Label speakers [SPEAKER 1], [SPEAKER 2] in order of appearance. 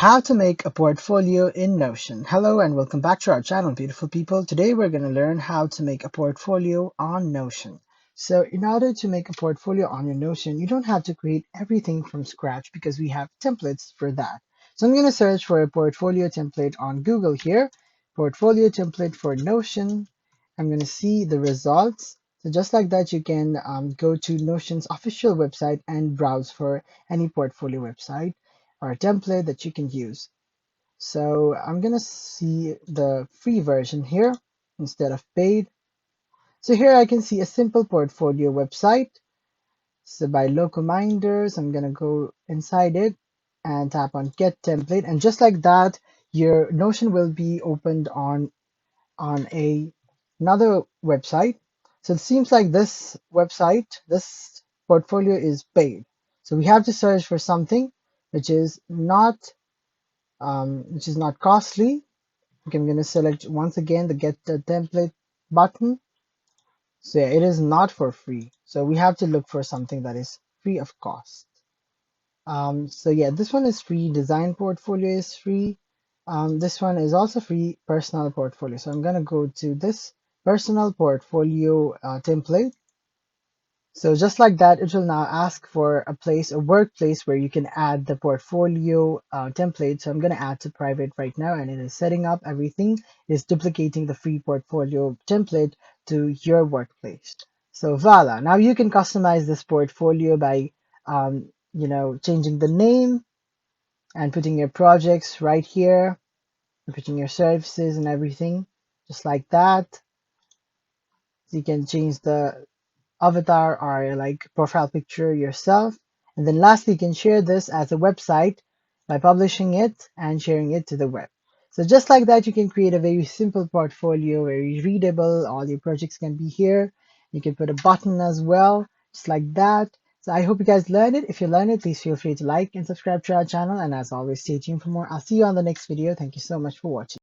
[SPEAKER 1] How to make a portfolio in Notion. Hello and welcome back to our channel, beautiful people. Today we're going to learn how to make a portfolio on Notion. So in order to make a portfolio on your Notion, you don't have to create everything from scratch because we have templates for that. So I'm going to search for a portfolio template on Google here, portfolio template for Notion. I'm going to see the results. So just like that, you can go to Notion's official website and browse for any portfolio website or a template that you can use. So I'm gonna see the free version here instead of paid. So here I can see a simple portfolio website. So by Locominders, I'm gonna go inside it and tap on Get Template, and just like that, your Notion will be opened on another website. So it seems like this website, this portfolio is paid. So we have to search for something which is not costly. Okay, I'm going to select once again the Get the Template button. So yeah, it is not for free. So we have to look for something that is free of cost. So yeah, this one is free. Design Portfolio is free. This one is also free. Personal Portfolio. So I'm going to go to this Personal Portfolio template. So just like that, it will now ask for a workplace where you can add the portfolio template. So I'm going to add to private right now, and it is setting up everything. It's duplicating the free portfolio template to your workplace. So voila, now you can customize this portfolio by, changing the name and putting your projects right here, and putting your services and everything, just like that. So you can change the avatar or like profile picture yourself. And then lastly, you can share this as a website by publishing it and sharing it to the web. So just like that, you can create a very simple portfolio, very readable. All your projects can be here. You can put a button as well, just like that. So I hope you guys learned it. If you learned it, please feel free to like and subscribe to our channel. And as always, stay tuned for more. I'll see you on the next video. Thank you so much for watching.